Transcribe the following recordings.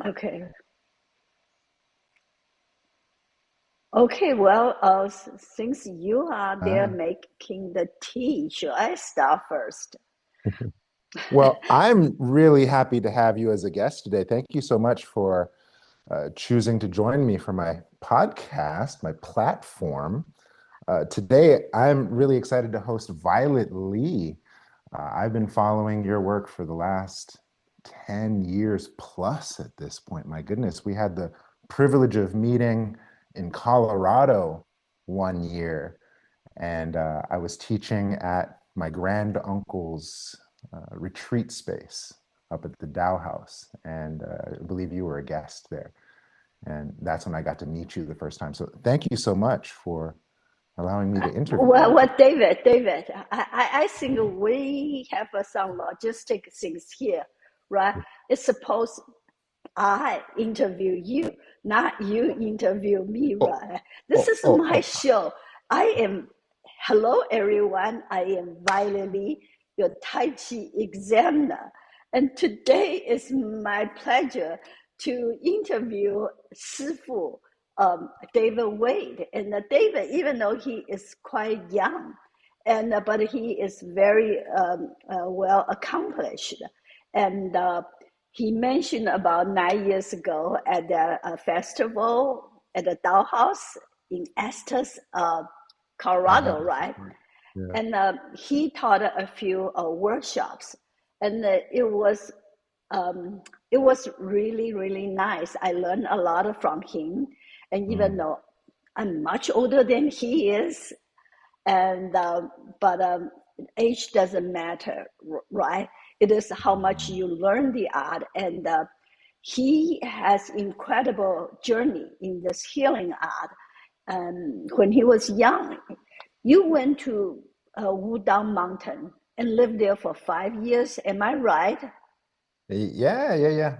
Okay. Okay, well, since you are there Ah. making the tea, should I start first? Well, I'm really happy to have you as a guest today. Thank you so much for choosing to join me for my podcast, my platform. Today, I'm really excited to host Violet Lee. I've been following your work for the last 10 years plus at this point. My goodness, we had the privilege of meeting in Colorado one year, and I was teaching at my grand uncle's retreat space up at the Dow House, and I believe you were a guest there. And that's when I got to meet you the first time. So thank you so much for allowing me to interview Well, you today. David, I think we have some logistic things here, right? It's supposed I interview you, not you interview me, Oh, right? This oh, is oh, my oh. show. I am, hello everyone, I am Violet, your Tai Chi examiner. And today is my pleasure to interview Sifu David Wade. And David, even though he is quite young, but he is very well accomplished. And he mentioned about 9 years ago at the festival at the Dow House in Estes, Uh-huh. Colorado, right? Yeah. And he taught a few workshops, and it was really really nice. I learned a lot from him, and even Mm. though I'm much older than he is, and but age doesn't matter, right? It is how much Mm. you learn the art, and he has incredible journey in this healing art. When he was young, you went to Wudang Mountain and lived there for 5 years. Am I right? Yeah, yeah, yeah.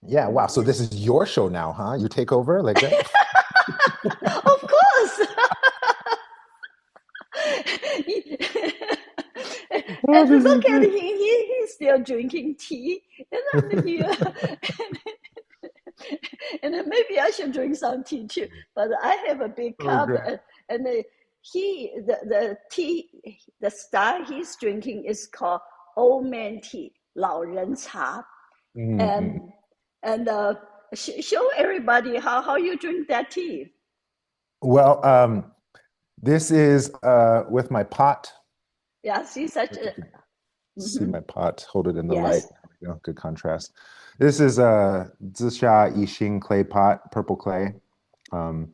Yeah, wow. So Yeah. this is your show now, huh? You take over like that? Of course. Oh, And this is look at great. him, he's still drinking tea. And I'm here. And then maybe I should drink some tea too. But I have a big Oh, cup, great. and the tea, the style he's drinking is called old man tea, 老人茶. Mm-mm. And and show everybody how you drink that tea. Well, this is with my pot. Yeah, see such If you a, could see mhm. my pot, hold it in the light. Yes. There we go. Good contrast. This is a Zisha Yixing clay pot, purple clay. Um,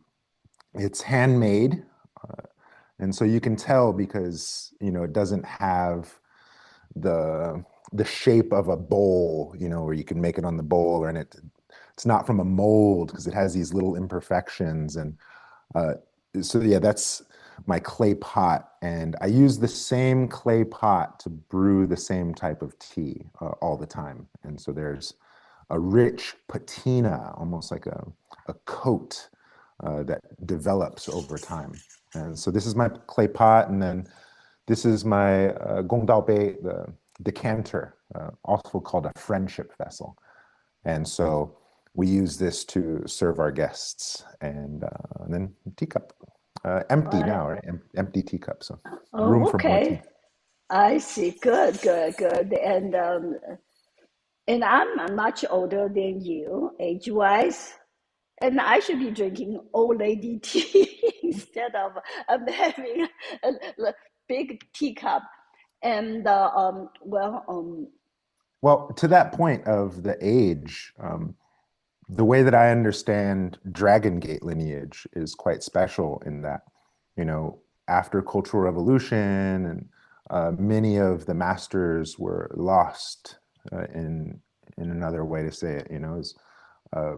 it's handmade, uh, and so you can tell because it doesn't have the the shape of a bowl, where you can make it on the bowl, and it's not from a mold because it has these little imperfections. And uh, so yeah, that's my clay pot, and I use the same clay pot to brew the same type of tea all the time. And so there's a rich patina, almost like a coat that develops over time. And so this is my clay pot, and then this is my Gong Dao Bei, the decanter, also called a friendship vessel. And so we use this to serve our guests. And then teacup, empty Right. now, right? Empty teacup, so room Oh, for more tea. okay. I see. Good, good, good. And I'm much older than you, age-wise, and I should be drinking old lady tea instead of having a big teacup. And Well, to that point of the age, the way that I understand Dragon Gate lineage is quite special in that, you know, after Cultural Revolution and many of the masters were lost in another way to say it, uh,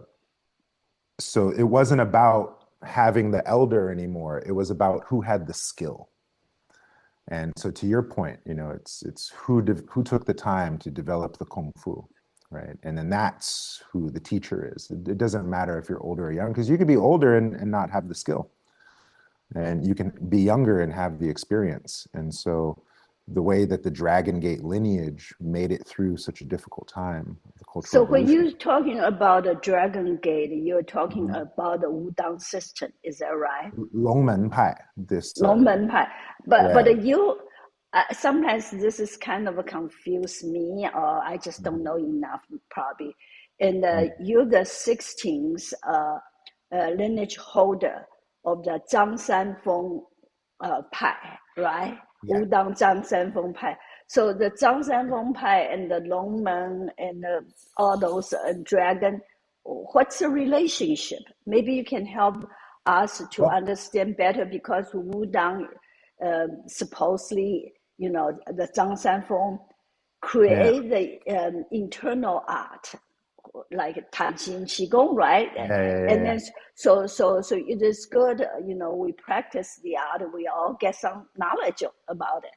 so it wasn't about having the elder anymore. It was about who had the skill. And so to your point, it's who took the time to develop the kung fu, right? And then that's who the teacher is. It doesn't matter if you're older or young, because you could be older and not have the skill, and you can be younger and have the experience. And so the way that the Dragon Gate lineage made it through such a difficult time, the Cultural So when Revolution. you're talking about the Dragon Gate, you're talking Mhm. about the Wudang system, is that right? Longmen Pai, this, 龙门派. But yeah, you sometimes this is kind of confuse me, or I just don't know enough probably. And you're the 16th lineage holder of the Zhang Sanfeng Pai, right? yeah. Wudang Zhang Sanfeng Pai. So the Zhang Sanfeng Pai and the Longmen and all those dragon, what's the relationship? Maybe you can help us to Well, understand better because Wudang supposedly, the Zhang Sanfeng yeah, create the internal art like Tan Xin Qigong, right? yeah, yeah, yeah, And yeah. then so it is good, we practice the art, we all get some knowledge about it.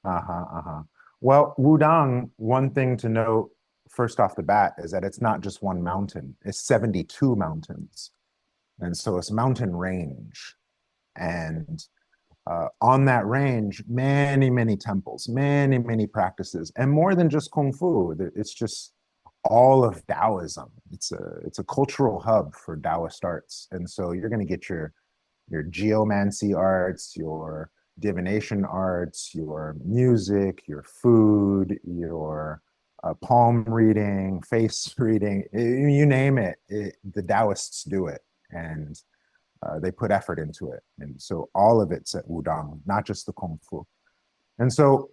Uh-huh, uh-huh. Well, Wudang, one thing to note first off the bat is that it's not just one mountain, it's 72 mountains. And so it's mountain range. And on that range, many, many temples, many, many practices, and more than just Kung Fu. It's just all of Taoism. It's a cultural hub for Taoist arts. And so you're going to get your geomancy arts, your divination arts, your music, your food, your palm reading, face reading, you name it, the Taoists do it. And they put effort into it. And so all of it's at Wudang, not just the Kung Fu. And so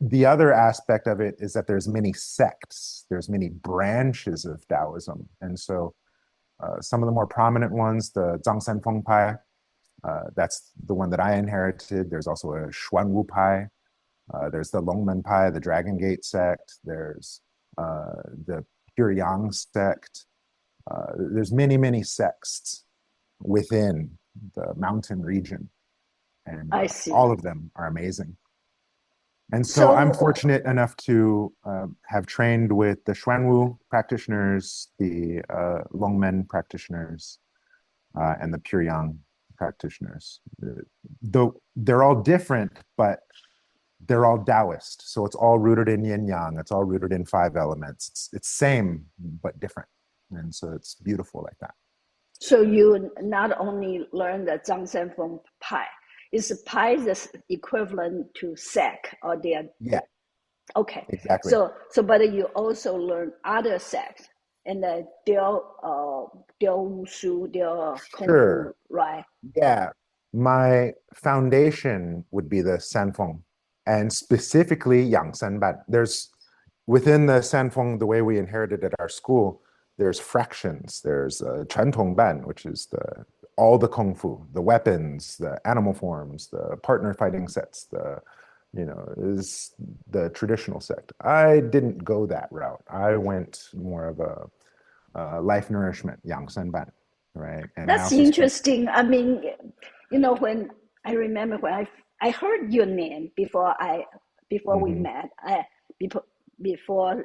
the other aspect of it is that there's many sects, there's many branches of Taoism. And so some of the more prominent ones, the Zhangsan Feng Pai, that's the one that I inherited. There's also a Xuanwu Pai. There's the Longmen Pai, the Dragon Gate sect. There's the Pure Yang sect. There's many, many sects within the mountain region, and I see. all of them are amazing. And so I'm So fortunate enough to have trained with the Xuanwu practitioners, the Longmen practitioners, and the Pure Yang practitioners. Though they're all different, but they're all Taoist. So it's all rooted in yin yang. It's all rooted in five elements. It's same but different, and so it's beautiful like that. you not only learn the Zhang Sanfeng Pai, is Pai the equivalent to sec or they are Yeah, okay? exactly. But you also learn other sects and their wushu, their kung fu, Sure. right? Yeah. My foundation would be the Sanfeng and specifically Yang Sanban. There's within the Sanfeng, the way we inherited at our school, there's fractions. There's Chantong Ban, which is all the kung fu, the weapons, the animal forms, the partner fighting sets, is the traditional sect. I didn't go that route. I went more of a life nourishment, Yang Sanban, right? And I That's also spent. interesting. I mean, when I remember when I heard your name before we Mhm. met, before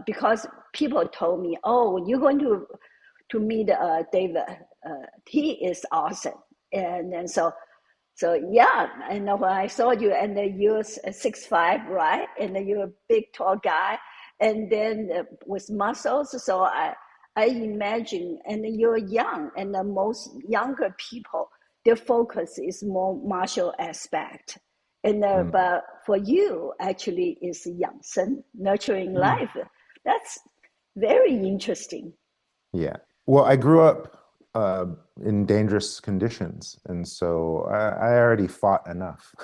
because people told me, oh, you're going to meet David. He is awesome, and then so yeah, I know when I saw you, and then you're 6'5", right? And then you're a big, tall guy, and then with muscles. So I imagine, and then you're young, and the most younger people, their focus is more martial aspect. And Mm. but for you, actually, is Yangsen, nurturing Mm. life. That's very interesting. Yeah. Well, I grew up in dangerous conditions, and so I already fought enough.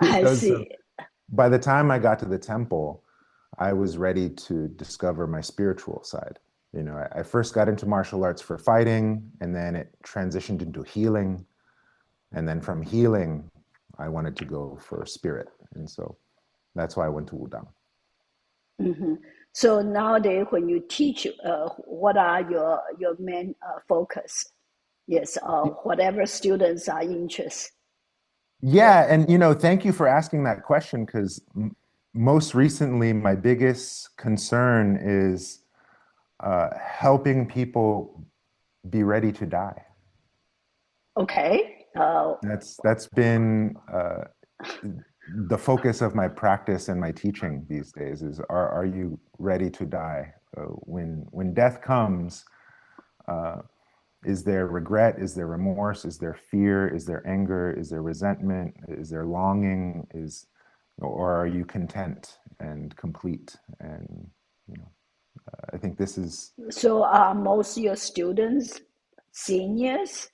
I So see. by the time I got to the temple, I was ready to discover my spiritual side. I first got into martial arts for fighting, and then it transitioned into healing. And then from healing, I wanted to go for spirit. And so that's why I went to Wudang. Mhm. So nowadays, when you teach, what are your main focus? Yes, whatever students are interested. Yeah, and thank you for asking that question because most recently, my biggest concern is helping people be ready to die. Okay. That's been the focus of my practice and my teaching these days is, are you ready to die? When death comes, is there regret? Is there remorse? Is there fear? Is there anger? Is there resentment? Is there longing? Or are you content and complete? And you know, I think this is So are most of your students seniors?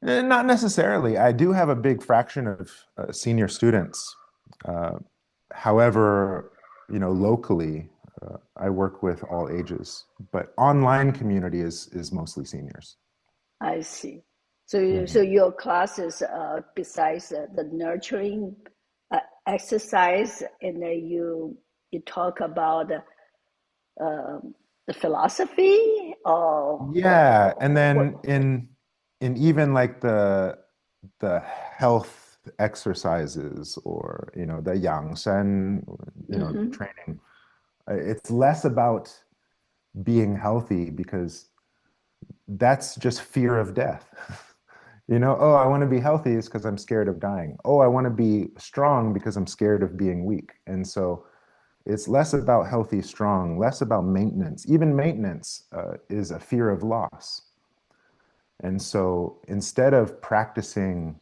not necessarily. I do have a big fraction of senior students. Uh, However, locally, I work with all ages, but online community is mostly seniors. I see. So Mhm. your classes, besides the nurturing exercise, and then you talk about the philosophy, or Yeah, and what? then in even like the health exercises, or the yang shen, Mm-hmm. training. It's less about being healthy, because that's just fear of death. Oh, I want to be healthy is because I'm scared of dying. Oh, I want to be strong because I'm scared of being weak. And so it's less about healthy, strong, less about maintenance. Even maintenance is a fear of loss. And so instead of practicing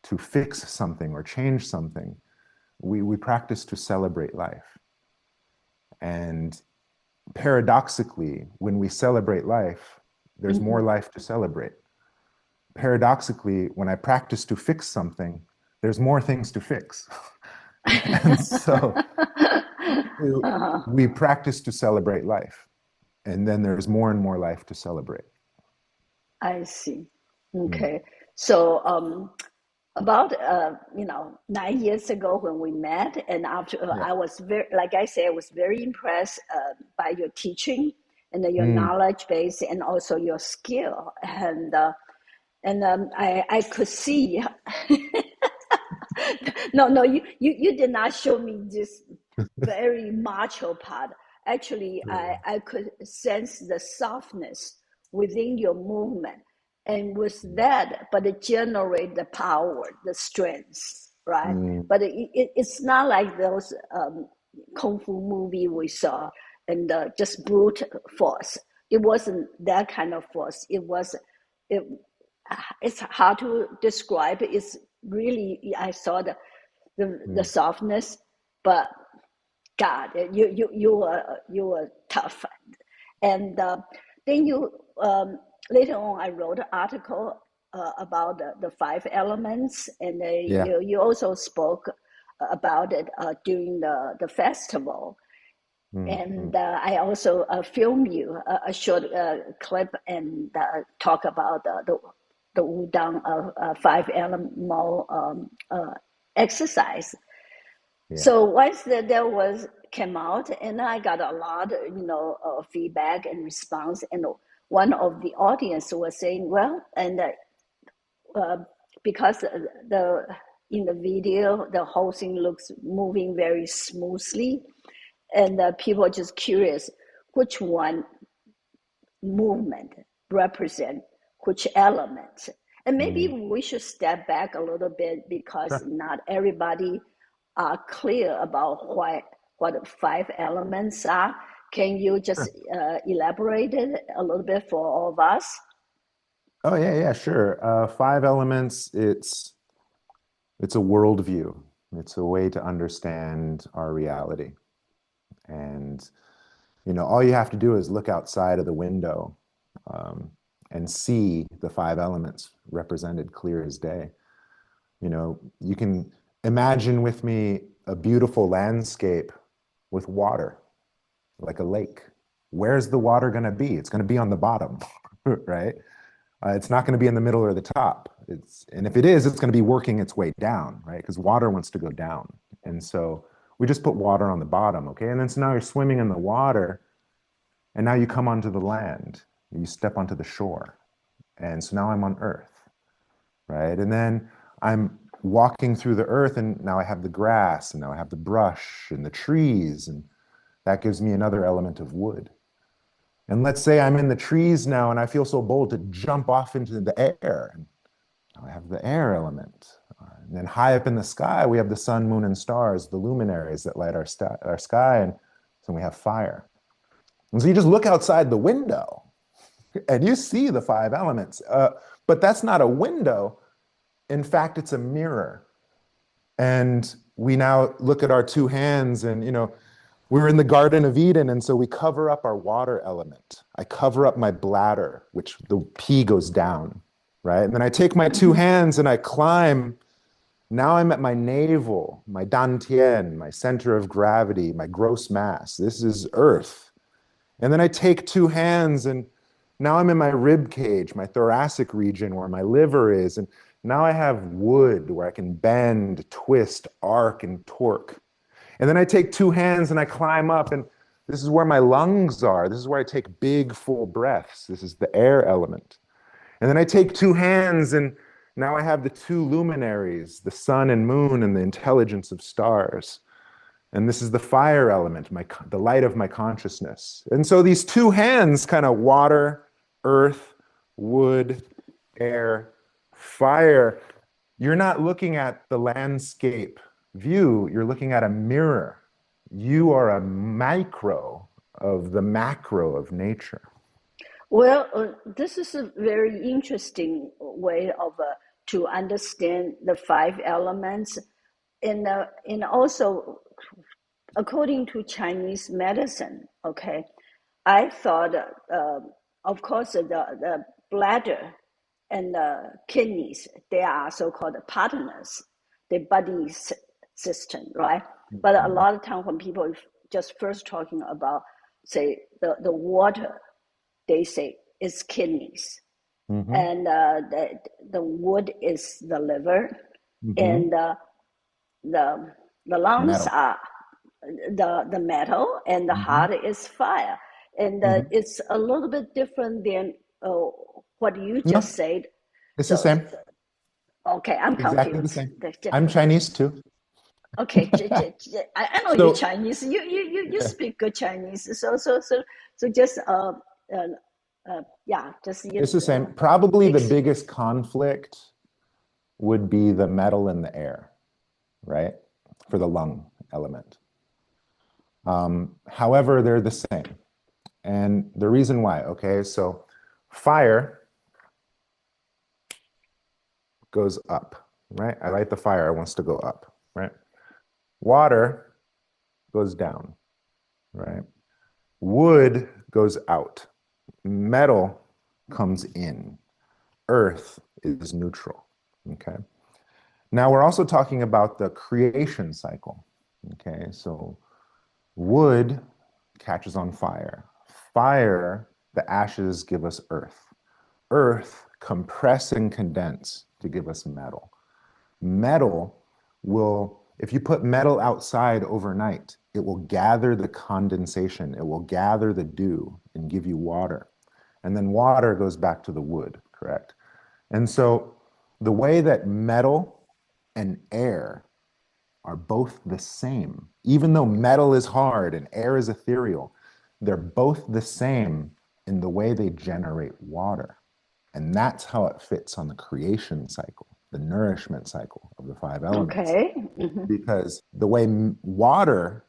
to fix something or change something, we practice to celebrate life. And paradoxically, when we celebrate life, there's more Mm-hmm. life to celebrate. Paradoxically, when I practice to fix something, there's more things to fix. And so Uh-huh. we practice to celebrate life, and then there's more and more life to celebrate. I see. Mm. Okay. So about 9 years ago when we met, and after Yeah. I was very, like I said, I was very impressed by your teaching and your Mm. knowledge base, and also your skill, and I could see. No, you did not show me this very macho part. Actually, I could sense the softness within your movement. And with that, but it generate the power, the strength, right? Mm. But it's not like those kung fu movie we saw, and just brute force. It wasn't that kind of force. It it's hard to describe. It's really, I saw the Mm. softness, but God, you were tough. And then you later on, I wrote an article about the five elements, and Yeah. you also spoke about it during the festival. Mm. Mm. And I also film you a short clip, and talk about the Wudang five element exercise. Yeah. So once that was came out, and I got a lot, feedback and response, and one of the audience was saying, well, and uh, because the in the video the whole thing looks moving very smoothly, and people are just curious which one movement represent which element. And maybe Mm. we should step back a little bit, because Sure. not everybody are clear about what five elements are. Can you just Sure. elaborate it a little bit for all of us? Oh, yeah, yeah, sure. Five elements, it's a worldview. It's a way to understand our reality. And all you have to do is look outside of the window, um, and see the five elements represented clear as day. You can imagine with me a beautiful landscape with water, like a lake. Where's the water going to be? It's going to be on the bottom, right? It's not going to be in the middle or the top. And if it is, it's going to be working its way down, right? Because water wants to go down. And so we just put water on the bottom, okay? And then so now you're swimming in the water, and now you come onto the land. You step onto the shore. And so now I'm on earth, right? And then I'm walking through the earth, and now I have the grass, and now I have the brush and the trees, and that gives me another element of wood. And let's say I'm in the trees now, and I feel so bold to jump off into the air. And now I have the air element. And then high up in the sky, we have the sun, moon, and stars, the luminaries that light our sky, and so we have fire. And so you just look outside the window and you see the five elements. But that's not a window. In fact, it's a mirror. And we now look at our two hands and, we're in the Garden of Eden, and so we cover up our water element. I cover up my bladder, which the pee goes down, right? And then I take my two hands and I climb. Now I'm at my navel, my dantian, my center of gravity, my gross mass. This is earth. And then I take two hands and now I'm in my rib cage, my thoracic region where my liver is. And now I have wood where I can bend, twist, arc, and torque. And then I take two hands and I climb up, and this is where my lungs are. This is where I take big, full breaths. This is the air element. And then I take two hands, and now I have the two luminaries, the sun and moon, and the intelligence of stars. And this is the fire element, the light of my consciousness. And so these two hands, kind of water, earth, wood, air, fire, you're not looking at the landscape view, you're looking at a mirror. You are a micro of the macro of nature. Well, this is a very interesting way of to understand the five elements, and also according to Chinese medicine. Okay, I thought, of course, the bladder and the kidneys, they are so-called partners, the body system, right? But a lot of time when people just first talking about, say, the water, they say it's kidneys. And the wood is the liver, and the lungs Metal. are the metal, and the heart is fire. And it's a little bit different than what you just said. It's So, the same. Okay, I'm Exactly the confused. same. I'm Chinese too. Okay, I know So- you're Chinese. You speak good Chinese. So just yeah, just It's the same. Probably the biggest conflict would be the metal in the air, right? For the lung element. However, they're the same. And the reason why, okay, so fire goes up, right? I light the fire, it wants to go up, right? Water goes down, right? Wood goes out. Metal comes in. Earth is neutral, okay? Now we're also talking about the creation cycle, okay? So wood catches on fire. Fire, the ashes give us earth. Earth compress and condense to give us metal. Metal will, if you put metal outside overnight, it will gather the condensation, it will gather the dew and give you water. And then water goes back to the wood, correct? And so the way that metal and air are both the same, even though metal is hard and air is ethereal, they're both the same in the way they generate water. And that's how it fits on the creation cycle, the nourishment cycle of the five elements. Okay. Because the way water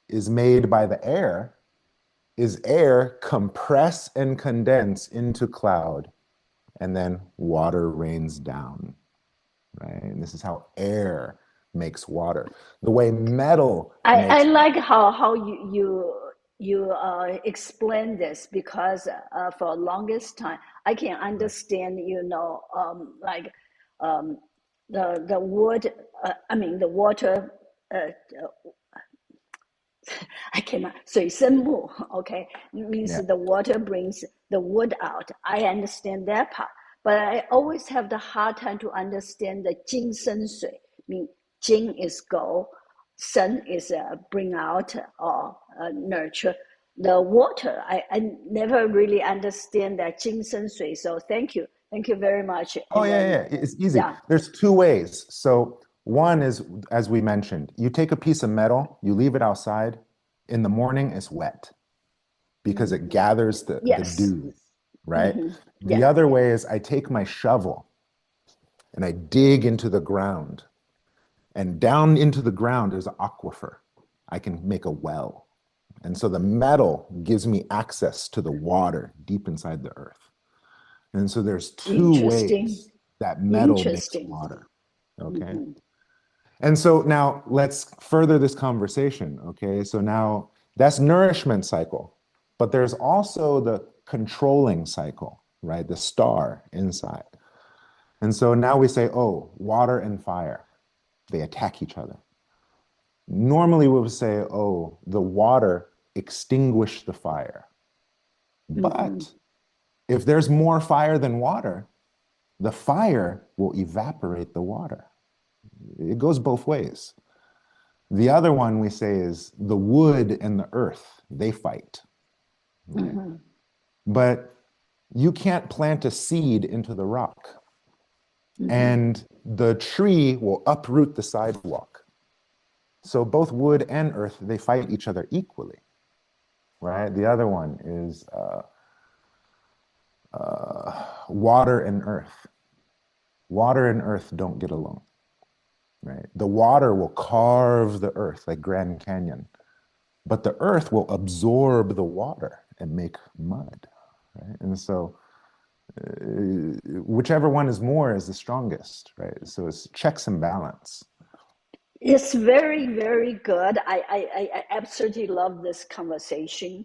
is made by the air is air compress and condense into cloud, and then water rains down, right? And this is how air makes water. The way metal I like how you explain this, because for longest time I can understand, like the wood, I mean the water, I cannot 水生木 okay, means the water brings the wood out. I understand that part, but I always have the hard time to understand the 金生水. Mean 金 is go, sun is bring out or nurture. The water, I never really understand that 金生水. So thank you very much. Oh, yeah, it's easy. Yeah. There's two ways. So one is, as we mentioned, you take a piece of metal, you leave it outside. In the morning, it's wet because it gathers the dew, right? The other way is I take my shovel and I dig into the ground And down into the ground is an aquifer. I can make a well. And so the metal gives me access to the water deep inside the earth. And so there's two Interesting. ways that metal makes Interesting. water. Okay. Mm-hmm. And so now let's further this conversation. Okay. So now that's nourishment cycle, but there's also the controlling cycle, right? The star inside. And so now we say, oh, water and fire, they attack each other. Normally we would say, oh, the water extinguished the fire. Mm-hmm. But if there's more fire than water, the fire will evaporate the water. It goes both ways. The other one we say is the wood and the earth, they fight. Right? Mm-hmm. But you can't plant a seed into the rock, Mm-hmm. and the tree will uproot the sidewalk. So both wood and earth, they fight each other equally. Right? The other one is water and earth. Water and earth don't get along. Right? The water will carve the earth like Grand Canyon, but the earth will absorb the water and make mud. Right? And so whichever one is more is the strongest, right? So it's checks and balance. It's very, very good. I absolutely love this conversation,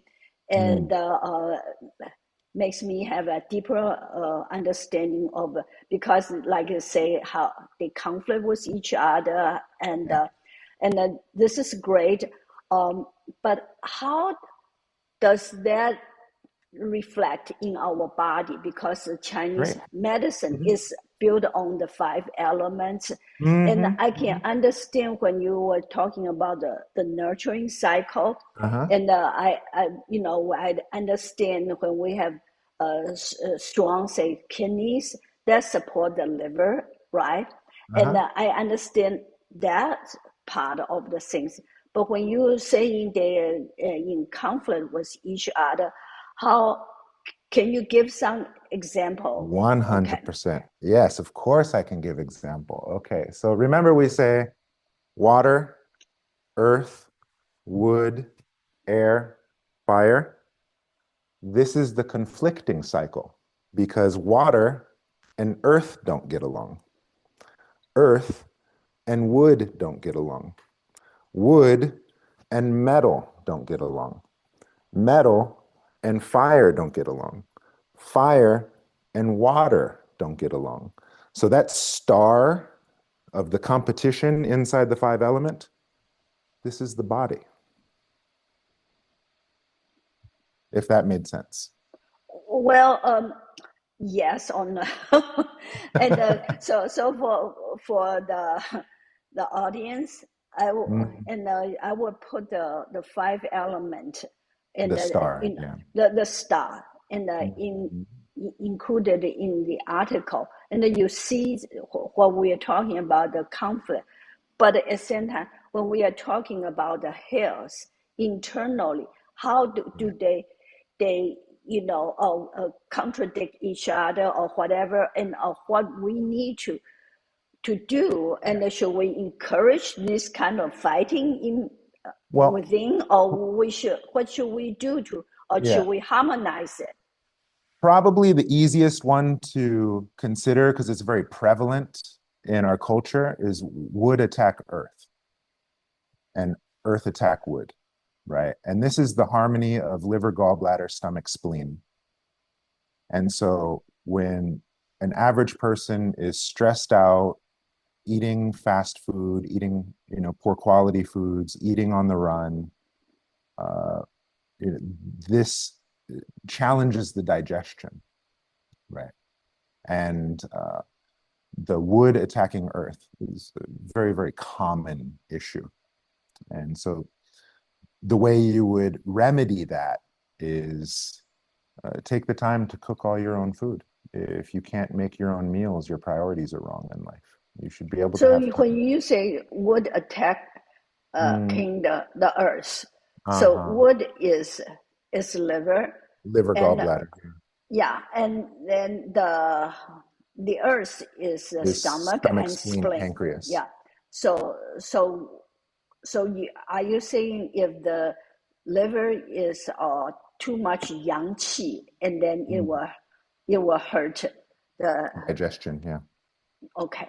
Mm, and makes me have a deeper understanding of, because, like you say, how they conflict with each other, yeah, and this is great. But how does that reflect in our body? Because the Chinese great. medicine Mhm. is built on the five elements. And Mhm, I can mhm. understand when you were talking about the nurturing cycle. Uh-huh, And I understand when we have strong, say, kidneys that support the liver, right? And uh-huh. I understand that part of the things. But when you're saying they're in conflict with each other, how can you give some example? Okay. 100%. Yes, of course I can give example. Okay, so remember we say water, earth, wood, air, fire. This is the conflicting cycle because water and earth don't get along. Earth and wood don't get along. Wood and metal don't get along. Metal and fire don't get along. Fire and water don't get along. So that star of the competition inside the five element, this is the body, if that made sense. Well, yes or no. And so for the audience, I will put the five element in The star, in yeah. the star and in Mhm. included in the article, and then you see what we are talking about, the conflict. But at the same time, when we are talking about the health internally, how do they contradict each other or whatever, and what we need to do, Yeah. and should we encourage this kind of fighting in Well, within, or what should we do to, or yeah, should we harmonize it? probably the easiest one to consider because it's very prevalent in our culture is wood attack earth and earth attack wood, right? And this is the harmony of liver, gallbladder, stomach, spleen. And so when an average person is stressed out, eating fast food, eating, poor quality foods, eating on the run, uh, this challenges the digestion, right? And the wood attacking earth is a very, very common issue. And so the way you would remedy that is take the time to cook all your own food. If you can't make your own meals, your priorities are wrong in life. You should be able to So have when time. you say wood attack Mm, king the earth, so uh-huh. wood is liver, Liver, and gallbladder yeah, and then the earth is the is stomach stomach, and spleen, spleen. pancreas. Yeah. So are you saying if the liver is too much yang qi, and then it will hurt the Digestion, yeah. okay.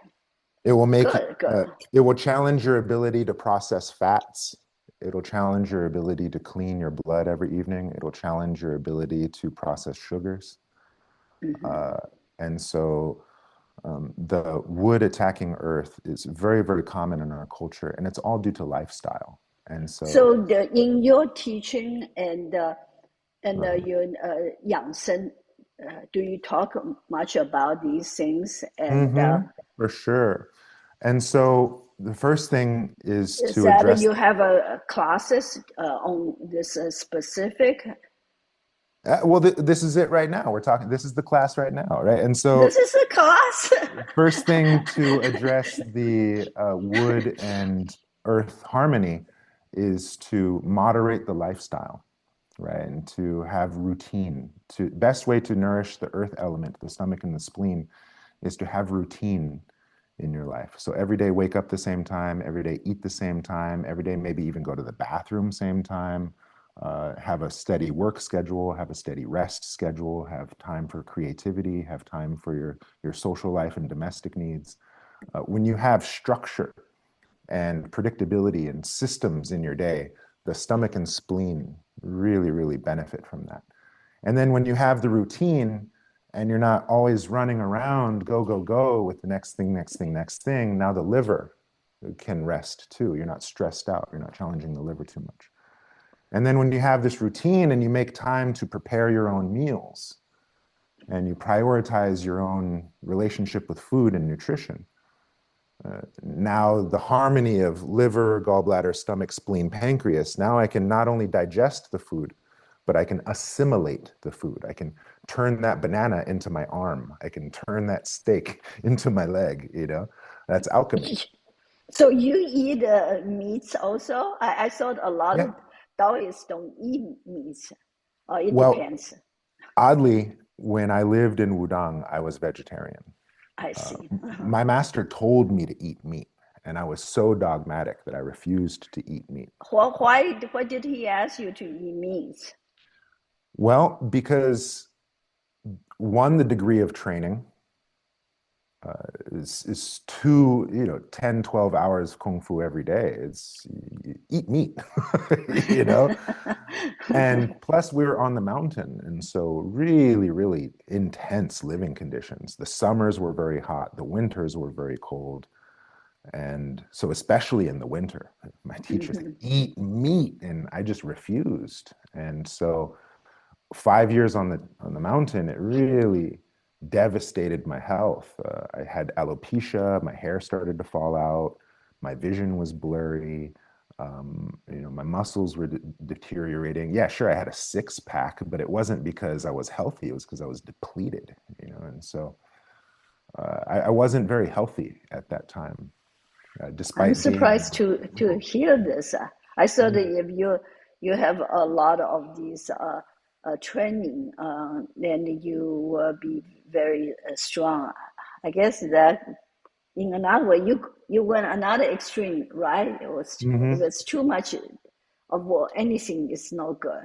It will make Good. it will challenge your ability to process fats. It'll challenge your ability to clean your blood every evening. It'll challenge your ability to process sugars. And so the wood attacking earth is very, very common in our culture, and it's all due to lifestyle. And so, So in your teaching and right. your Yang do you talk much about these things? And For sure. And so the first thing is is to that address. you have classes on this specific? Well, this is it right now. We're talking. This is the class right now, right? And This so, is a class. first thing to address the wood and earth harmony is to moderate the lifestyle, right? And to have routine. To best way to nourish the earth element, the stomach and the spleen, is to have routine in your life. So every day wake up the same time, every day eat the same time, every day maybe even go to the bathroom same time, have a steady work schedule, have a steady rest schedule, have time for creativity, have time for your social life and domestic needs. When you have structure and predictability and systems in your day, the stomach and spleen really, really benefit from that. And then when you have the routine and you're not always running around, go, go, go with the next thing, next thing, next thing, now the liver can rest too. You're not stressed out. You're not challenging the liver too much. And then when you have this routine and you make time to prepare your own meals and you prioritize your own relationship with food and nutrition, now the harmony of liver, gallbladder, stomach, spleen, pancreas, now I can not only digest the food, but I can assimilate the food. I can turn that banana into my arm. I can turn that steak into my leg, That's alchemy. So you eat meats also? I thought a lot Yeah. of Taoists don't eat meats. It Well, depends. oddly, when I lived in Wudang, I was vegetarian. I see. My master told me to eat meat, and I was so dogmatic that I refused to eat meat. Why did he ask you to eat meats? Well, because one, the degree of training is two, 10, 12 hours kung fu every day. It's eat meat, you know? And plus we were on the mountain. And so really, really intense living conditions. The summers were very hot. The winters were very cold. And so especially in the winter, my teacher's like, eat meat. And I just refused. And so 5 years on the mountain, it really devastated my health. I had alopecia, my hair started to fall out, my vision was blurry, my muscles were deteriorating. Yeah, sure, I had a six pack, but it wasn't because I was healthy, it was because I was depleted, and so I wasn't very healthy at that time, I'm despite being. surprised to hear this. I thought that if you have a lot of these training, then you will be very strong. I guess that in another way, you went another extreme, right? It Mhm. was too much of anything is no good.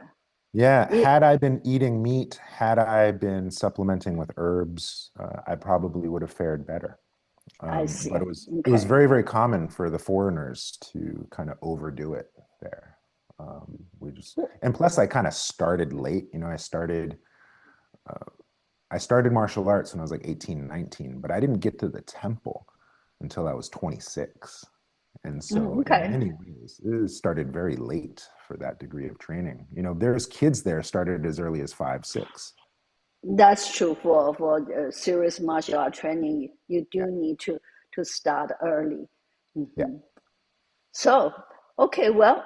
Yeah, It, had I been eating meat, had I been supplementing with herbs, I probably would have fared better. I But see. it was Okay. very, very common for the foreigners to kind of overdo it there. We just and plus I kind of started late. I started martial arts when I was like 18, 19, but I didn't get to the temple until I was 26. And so in Okay. many ways, it started very late for that degree of training. There's kids there started as early as 5, 6. That's true for serious martial art training. You Yeah. do need to start early. Yeah. So, okay, well,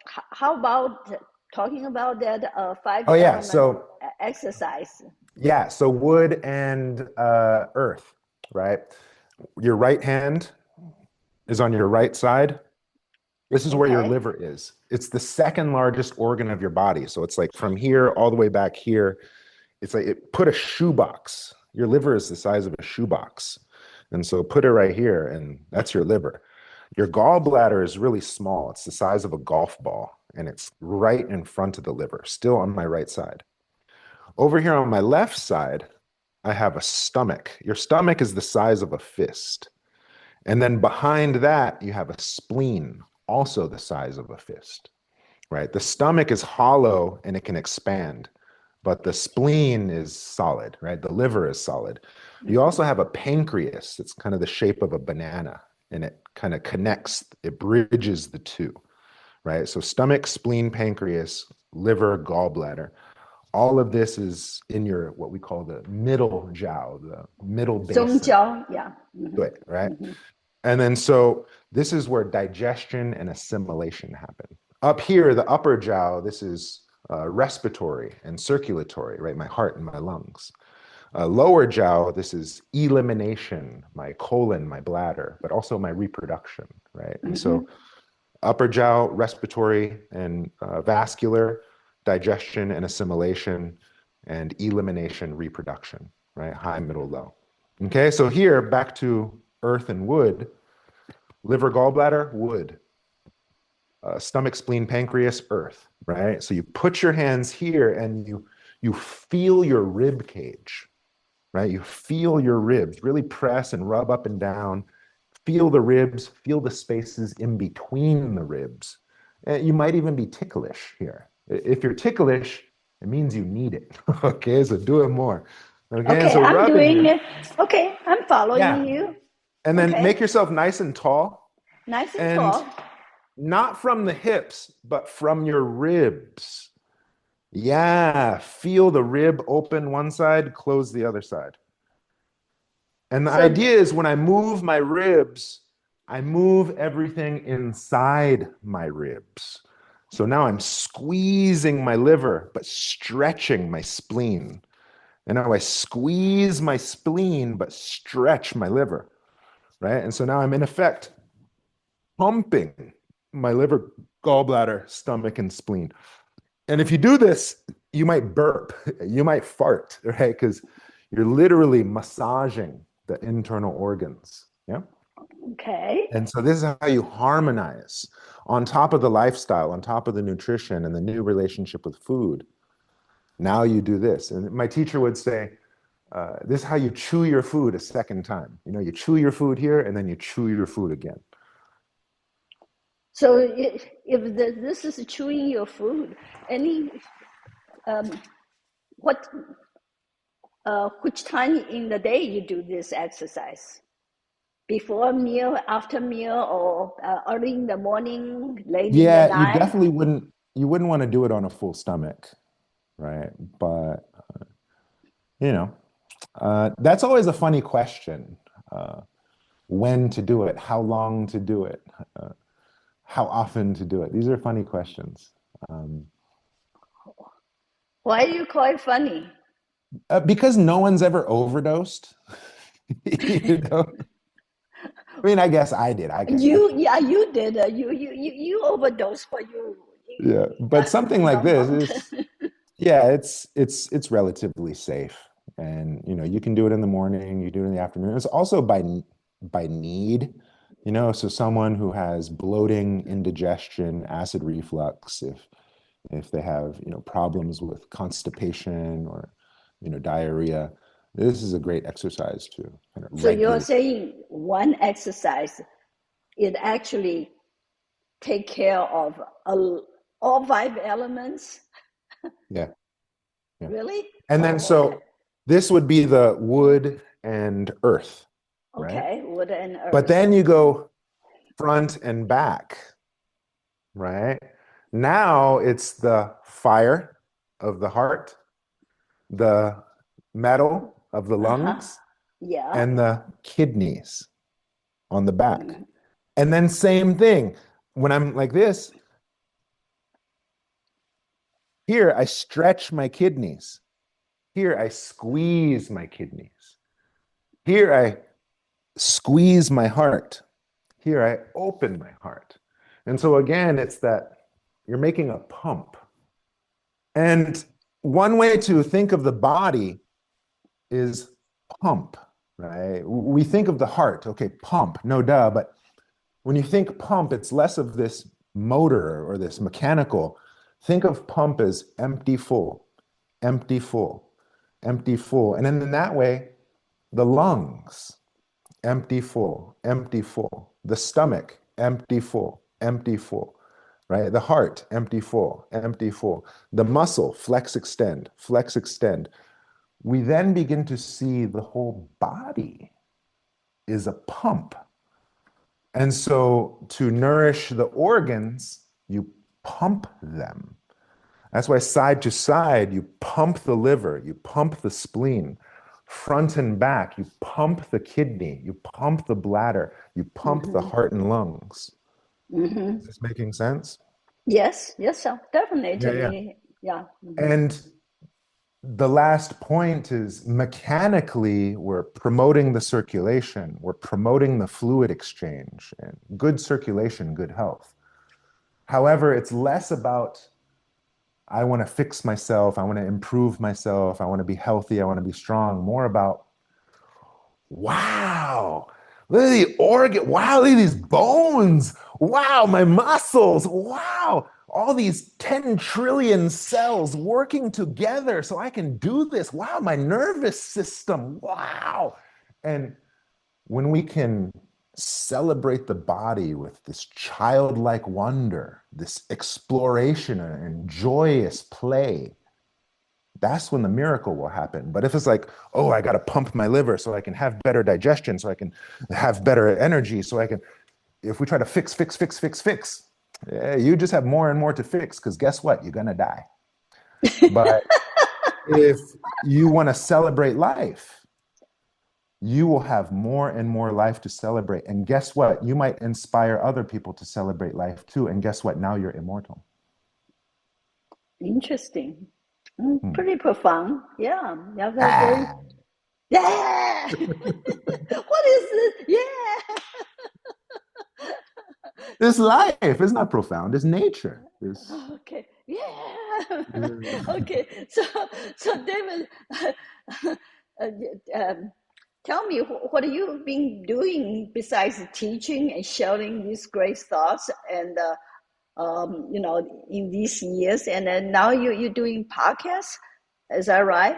how about talking about that five Oh yeah. element So exercise? yeah. So wood and earth, right? Your right hand is on your right side. This is where your Okay. liver is. It's the second largest organ of your body. So it's like from here all the way back here. It's like put a shoebox. Your liver is the size of a shoebox. And so put it right here, and that's your liver. Your gallbladder is really small. It's the size of a golf ball, and it's right in front of the liver, still on my right side. Over here on my left side, I have a stomach. Your stomach is the size of a fist. And then behind that, you have a spleen, also the size of a fist, right? The stomach is hollow and it can expand, but the spleen is solid, right? The liver is solid. You also have a pancreas. It's kind of the shape of a banana, and it kind of connects, it bridges the two, right? So stomach, spleen, pancreas, liver, gallbladder. All of this is in your, what we call the middle jiao, the middle basin. Yeah. Right? And then so this is where digestion and assimilation happen. Up here, the upper jiao, this is respiratory and circulatory, right? My heart and my lungs. Lower jiao, this is elimination, my colon, my bladder, but also my reproduction, right? And so upper jiao, respiratory and vascular, digestion and assimilation, and elimination, reproduction, right? High, middle, low. Okay, so here, back to earth and wood, liver, gallbladder, wood. Stomach, spleen, pancreas, earth, right? So you put your hands here and you feel your rib cage, right? You feel your ribs, really press and rub up and down. Feel the ribs, feel the spaces in between the ribs. And you might even be ticklish here. If you're ticklish, it means you need it. Okay, so do it more. Okay, so I'm doing rubbing it. Okay, I'm following yeah. you. And then Okay. make yourself nice and tall. Nice and And tall. not from the hips, but from your ribs. Yeah, feel the rib open one side, close the other side. And the idea is when I move my ribs, I move everything inside my ribs. So now I'm squeezing my liver, but stretching my spleen. And now I squeeze my spleen, but stretch my liver, right? And so now I'm in effect pumping my liver, gallbladder, stomach, and spleen. And if you do this, you might burp, you might fart, right? Because you're literally massaging the internal organs. Yeah. Okay. And so this is how you harmonize on top of the lifestyle, on top of the nutrition and the new relationship with food. Now you do this. And my teacher would say, this is how you chew your food a second time. You know, you chew your food here and then you chew your food again. So this is chewing your food, which time in the day you do this exercise? Before meal, after meal, or early in the morning, late in the You night? definitely wouldn't want to do it on a full stomach, right? But you know, that's always a funny question. When to do it, how long to do it, how often to do it. These are funny questions. Why do you call it funny? Because no one's ever overdosed. You know? I mean, I guess I did. You did. You overdose for you. Yeah, but something like this is, yeah, it's relatively safe, and you know, you can do it in the morning, you do it in the afternoon. It's also by need, you know. So someone who has bloating, indigestion, acid reflux, if they have, you know, problems with constipation or, you know, diarrhea, this is a great exercise to kind of So you're regulate. saying one exercise, it actually take care of all five elements? Yeah, yeah. Really? And then so this would be the wood and earth, right? Okay, wood and earth. But then you go front and back, right? Now it's the fire of the heart, the metal of the lungs, Yeah. and the kidneys on the back. And then same thing. When I'm like this, here I stretch my kidneys. Here I squeeze my kidneys. Here I squeeze my heart. Here I open my heart. And so again, it's that you're making a pump. And one way to think of the body is pump, right? We think of the heart, okay, pump, no duh, but when you think pump, it's less of this motor or this mechanical. Think of pump as empty, full, empty, full, empty, full. And then in that way, the lungs, empty, full, empty, full. The stomach, empty, full, empty, full, right? The heart, empty, full, empty, full. The muscle, flex, extend, flex, extend. We then begin to see the whole body is a pump. And so to nourish the organs, you pump them. That's why side to side, you pump the liver, you pump the spleen. Front and back, you pump the kidney, you pump the bladder, you pump the heart and lungs. Is this making sense? Yes, yes, sir. Yeah. Definitely. Yeah. And the last point is mechanically, we're promoting the circulation, we're promoting the fluid exchange and good circulation, good health. However, it's less about, I want to fix myself, I want to improve myself, I want to be healthy, I want to be strong, more about, wow, look at the organ, wow, look at these bones, wow, my muscles, wow, all these 10 trillion cells working together so I can do this. Wow, my nervous system, wow. And when we can celebrate the body with this childlike wonder, this exploration and joyous play, that's when the miracle will happen. But if it's like, oh, I got to pump my liver so I can have better digestion, so I can have better energy, so I can, if we try to fix, you just have more and more to fix because guess what? You're going to die. But if you want to celebrate life, you will have more and more life to celebrate. And guess what? You might inspire other people to celebrate life too. And guess what? Now you're immortal. Interesting. Pretty profound. Yeah. Yeah, very, very. Ah, Yeah. What is this? Yeah. this life is not profound. It's nature. It's, Okay. Yeah. Okay. So David, uh, tell me what have you been doing besides teaching and sharing these great thoughts and in these years, and then now you're doing podcasts. Is that right?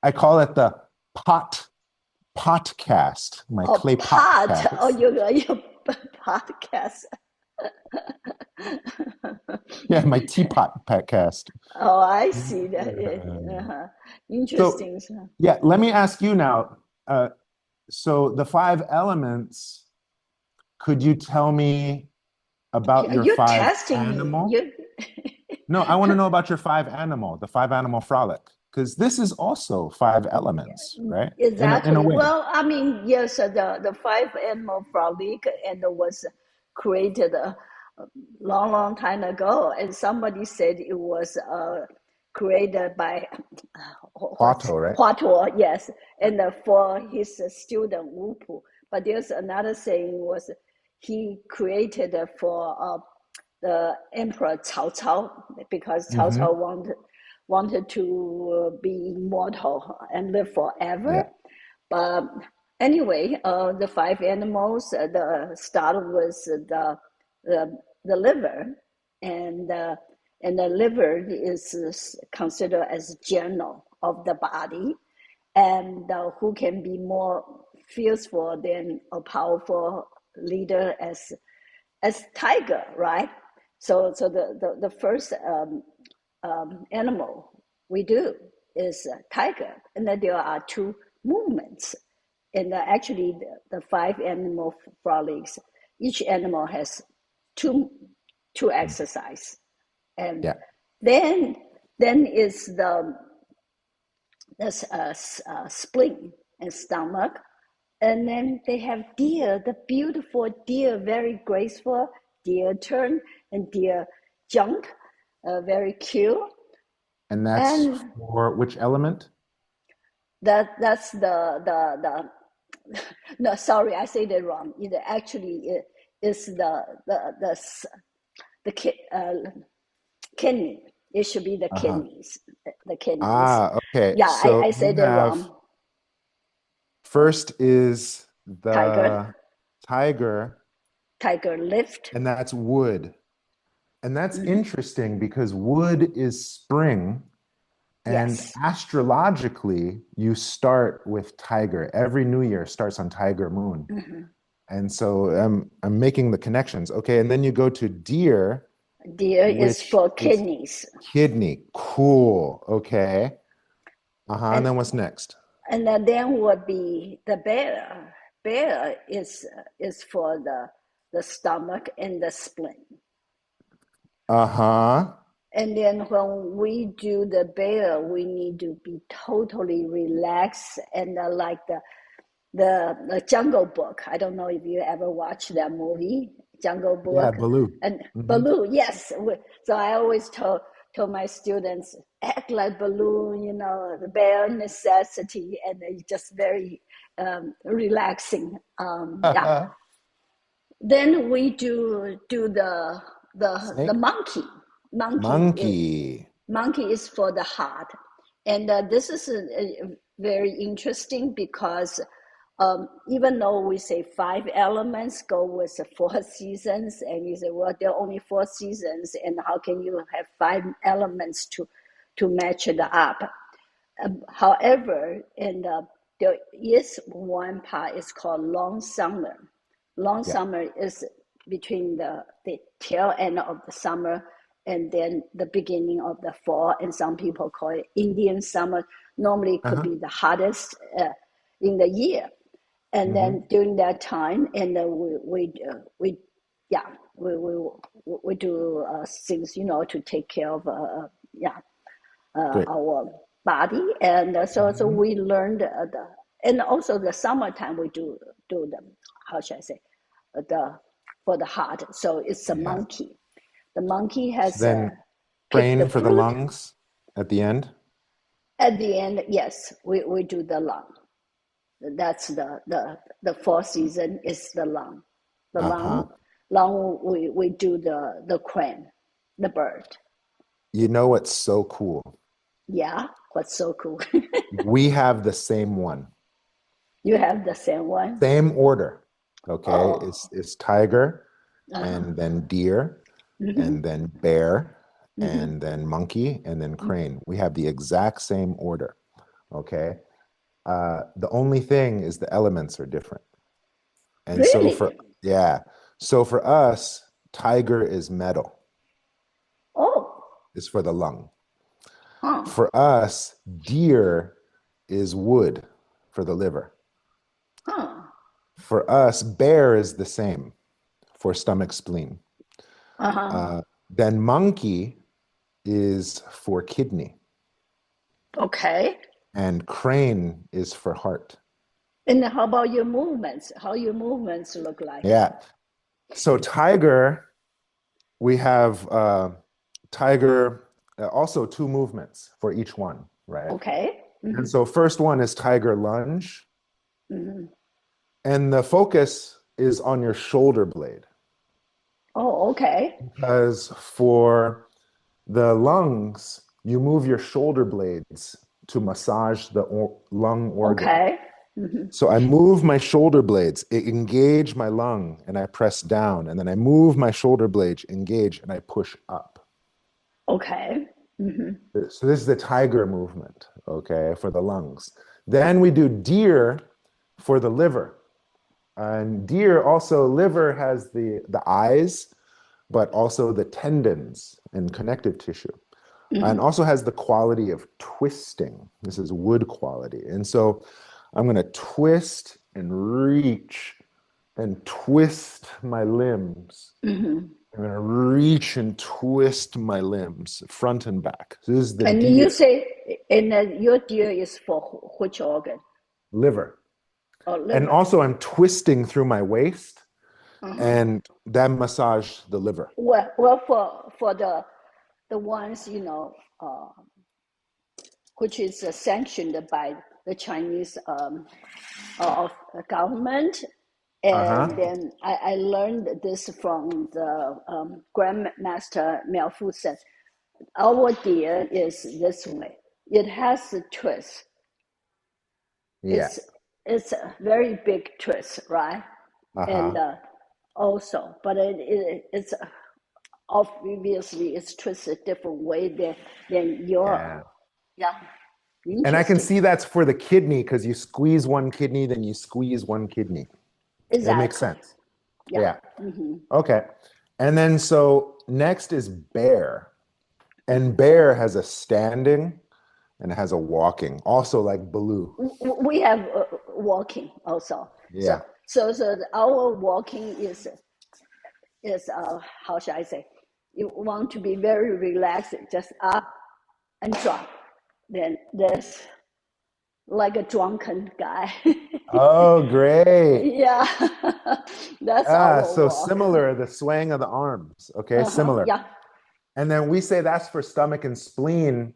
I call it the podcast, my Oh, clay pod. Oh, podcast. your podcast. Yeah, my teapot podcast. Oh, I see that. So, Interesting. yeah, let me ask you now. So, the five elements, could you tell me about your You're five testing me. animal? You No, I want to know about your five animal, the five animal frolic, because this is also five elements, right? In a exactly. way. Well, I mean, yes, the five animal frolic and was created a long, long time ago, and somebody said it was created by what's Auto, right? Huato, yes, and for his student Wu Pu. But there's another saying was he created for the emperor Cao Cao because Cao Mm-hmm. Cao wanted to be immortal and live forever. Yeah. But anyway, the five animals. The start was the liver, and and the liver is considered as general of the body, and who can be more fierceful than a powerful leader as tiger, right? So the first animal we do is tiger, and then there are two movements, and actually the five animal frolics, each animal has two exercise, and Yeah. then is the spleen and stomach, and then they have deer, the beautiful deer, very graceful deer turn and deer jump, very cute. And that's And for which element? that's no, sorry, I said it wrong. It actually is the kidney. It should be the Uh-huh. kidneys. The kidneys. Ah, okay. Yeah, So I you said it have wrong. first is Tiger. the tiger, tiger lift. And that's wood. And that's interesting because wood is spring, and Yes. astrologically, you start with tiger. Every new year starts on tiger moon. And so I'm making the connections. Okay, and then you go to deer, Deer is which for is kidneys. kidney. Cool. Okay. And And then what's next? then would be the bear. Bear is for the stomach and the spleen. Uh-huh. And then when we do the bear, we need to be totally relaxed and like the Jungle Book. I don't know if you ever watched that movie, Jungle Yeah, Book, Baloo. and Hmm. Baloo. Yes, so I always told my students act like Baloo. The bare necessity, and it's just very relaxing. Yeah. Then we do the Snake? monkey. Monkey Monkey. monkey is for the heart, and this is very interesting because even though we say 5 elements go with the 4 seasons, and you say, well, there are only 4 seasons, and how can you have 5 elements to match it up? However, there is one part is called long summer. Long Yeah. summer is between the tail end of the summer and then the beginning of the fall, and some people call it Indian summer. Normally, it could Uh-huh. be the hottest in the year. And Hmm. then during that time, and then we yeah we do things to take care of Great. our body, and so Hmm. we learned and also the summertime we do them. How should I say the for the heart? So it's a Yeah. monkey. The monkey So has then picked the train for the fruit. lungs at the end. At the end, yes, we do the lung. That's the 4th season is the lung. The Uh-huh. lung we do the crane, the bird. You know what's so cool? Yeah, what's so cool? We have the same one. You have the same one? Same order. Okay. Oh, It's tiger, uh-huh. and then deer, Mm-hmm. and then bear, Mm-hmm. and then monkey, and then crane. We have the exact same order. Okay. The only thing is the elements are different. And so Really? for, yeah. So for us, tiger is metal, Oh, is for the lung. huh, For us, deer is wood for the liver. huh, For us, bear is the same for stomach, spleen. uh-huh. Then monkey is for kidney, Okay. and crane is for heart. And how about your movements? How your movements look like? Yeah. So tiger, we have tiger, also 2 movements for each one, right? Okay. And Mm-hmm. so first one is tiger lunge, Mm-hmm. and the focus is on your shoulder blade, Oh, okay. because for the lungs, you move your shoulder blades to massage the lung organ. Okay. Mm-hmm. So I move my shoulder blades, engage my lung, and I press down. And then I move my shoulder blades, engage, and I push up. Okay. Mm-hmm. So this is the tiger movement, okay, for the lungs. Then we do deer for the liver. And deer also, liver has the eyes, but also the tendons and connective tissue. And Mm-hmm. also has the quality of twisting. This is wood quality. And so I'm going to twist and reach and twist my limbs. Mm-hmm. I'm going to reach and twist my limbs front and back. So this is the And you deer say, and your deer is for which organ? liver. Oh, And liver. also I'm twisting through my waist, Uh-huh. and that massage the liver. Well, for the ones which is sanctioned by the Chinese of government. And Uh-huh. then I learned this from the Grandmaster Miao Fu said, our deer is this way. It has a twist. Yeah. It's it's a very big twist, right? And Uh-huh. also, but it's obviously it's twisted different way than your, Yeah. yeah, And I can interesting. see that's for the kidney because you squeeze one kidney, then you squeeze one kidney. It makes Exactly. sense. Yeah. Yeah. Okay. And then so next is bear. And bear has a standing and it has a walking, also like Baloo. We have walking also. So Yeah. our walking is how should I say? You want to be very relaxed, just up and drop. Then there's like a drunken guy. Oh, great. Yeah, that's Ah, our so walk. similar, the swaying of the arms. Okay, similar. Yeah. And then we say that's for stomach and spleen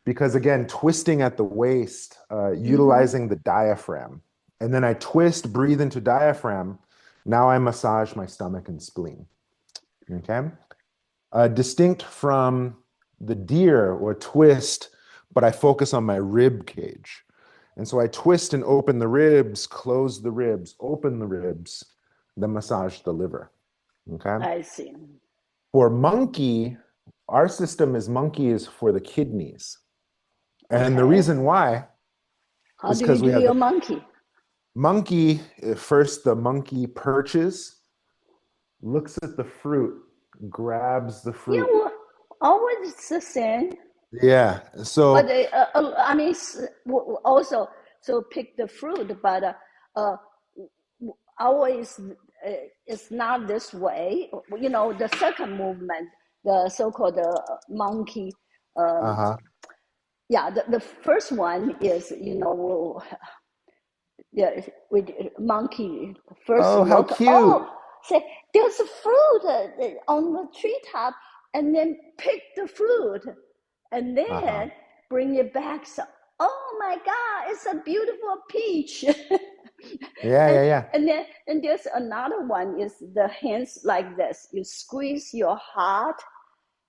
because, again, twisting at the waist, utilizing the diaphragm. And then I twist, breathe into diaphragm. Now I massage my stomach and spleen. Okay. Distinct from the deer or twist, but I focus on my rib cage. And so I twist and open the ribs, close the ribs, open the ribs, then massage the liver. Okay. I see. For monkey, our system is monkey is for the kidneys. And the Okay. reason why How is do you because we do have your the monkey? monkey, first the monkey perches, looks at the fruit, grabs the Yeah, fruit. well, always it's the same. Yeah. But So, I mean, also so pick the fruit, but always it's not this way. You know, the second movement, the so-called monkey. Um, uh-huh. yeah, the first one is yeah, with monkey first Oh, how look. Oh, cute. say there's a fruit on the treetop, and then pick the fruit, and Uh-huh. then bring it back. So, oh my God, it's a beautiful peach. Yeah, and yeah, yeah. and there's another one is the hands like this. You squeeze your heart,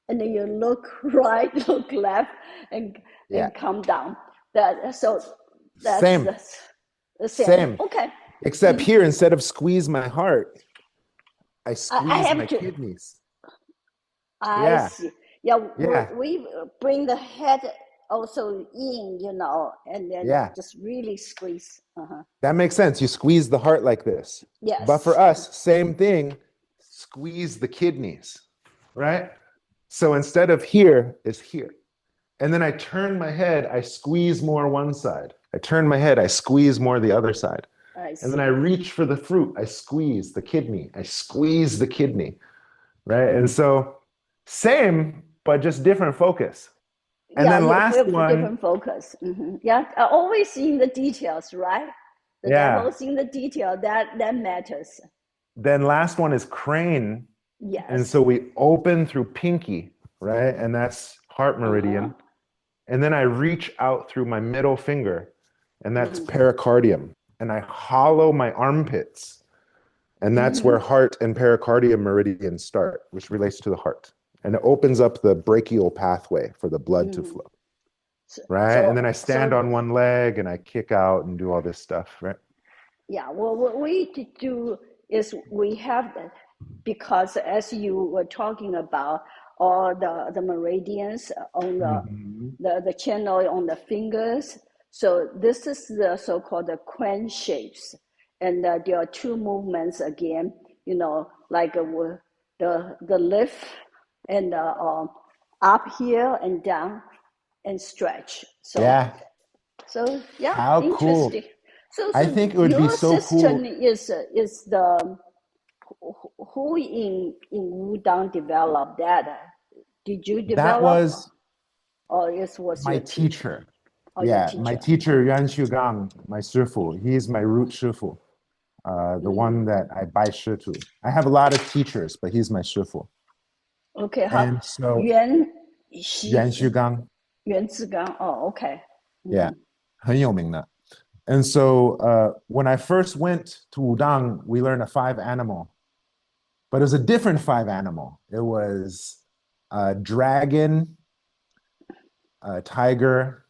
and then you look right, look left, and Yeah. come down. That's Same. the same. Same. Okay. Except here, instead of squeeze my heart, I I squeeze have my to. kidneys. I Yeah. see. Yeah, Yeah. we bring the head also in, and then Yeah. just really squeeze. Uh-huh. That makes sense. You squeeze the heart like this. But for Yes. us, same thing, squeeze the kidneys, right? So instead of here, is here. And then I turn my head, I squeeze more one side. I turn my head, I squeeze more the other side. I And then I see. reach for the fruit, I squeeze the kidney, I squeeze the kidney, right? And so same, but just different focus. And Yeah, then last one, different focus. Yeah, always in the details, right? The yeah. devil's in the detail. That matters. Then last one is crane. And Yes. so we open through pinky, right? And that's heart Uh-huh. meridian. And then I reach out through my middle finger, and that's pericardium. And I hollow my armpits. And that's where heart and pericardium meridians start, which relates to the heart. And it opens up the brachial pathway for the blood to flow, So, right? And so, then I stand so on one leg and I kick out and do all this stuff, right? yeah, well, what we do is we have that because as you were talking about all the meridians on Mhm. the channel on the fingers. So this is the so-called the crane shapes. And there are two movements again, like the lift and up here and down and stretch. Yeah. So yeah, How cool. interesting. So I think it would be your so system cool. is the who in Wudang developed that? Did you That develop, was or it was my your teacher teacher. or your Yeah, my teacher? teacher, Yuan Shugang, my Shifu. He's my root Shifu, the one that I bai shi to. I have a lot of teachers, but he's my Shifu. Okay, how And so 袁习 Yuan Shugang, 袁志刚? Oh, okay. yeah, 很有名的. And so when I first went to Wudang, we learned a five animal, but it was a different five animal. It was a dragon, a tiger,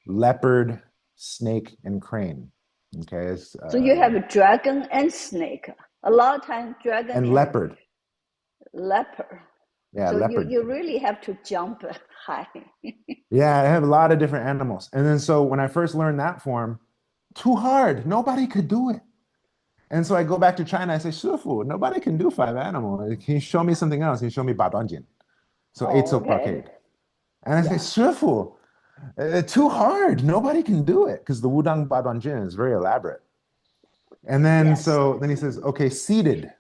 leopard, snake, and crane. Okay, So you have a dragon and snake. A lot of times dragon and have leopard. leopard. Yeah, So leopard. you really have to jump high. Yeah, I have a lot of different animals. And then so when I first learned that form, too hard. Nobody could do it. And so I go back to China. I say, Shifu, nobody can do five animals. Can you show me something else? He showed me Baduanjin. So eight Oh, silk okay. brocade. And I say, Yeah. Shifu, too hard. Nobody can do it because the Wudang Baduanjin is very elaborate. And then Yes. so then he says, okay, seated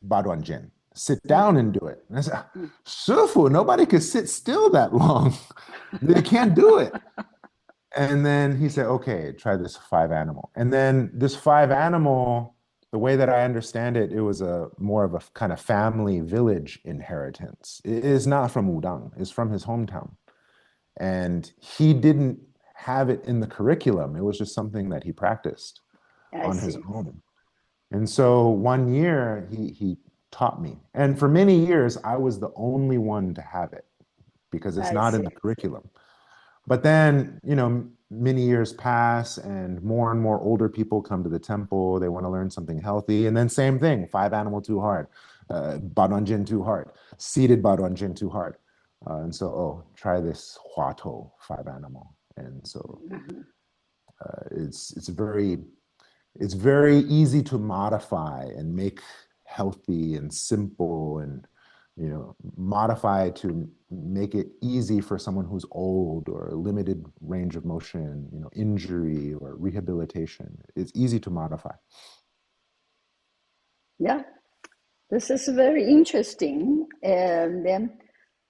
Baduanjin. Sit down and do it. And I said, Shifu, nobody could sit still that long. They can't do it. And then he said, okay, try this five animal. And then this five animal, the way that I understand it, it was a more of a kind of family village inheritance. It is not from Wudang, it's from his hometown. And he didn't have it in the curriculum. It was just something that he practiced I on his see. own. And so one year he taught me. And for many years, I was the only one to have it because it's I not in the see. curriculum. But then, many years pass and more older people come to the temple. They want to learn something healthy. And then same thing, five animal too hard, Baduanjin too hard, seated Baduanjin too hard. And so, try this Huatou five animal. And so it's very easy to modify and make healthy and simple and modify to make it easy for someone who's old or limited range of motion, injury or rehabilitation. It's easy to modify. Yeah. This is very interesting. And then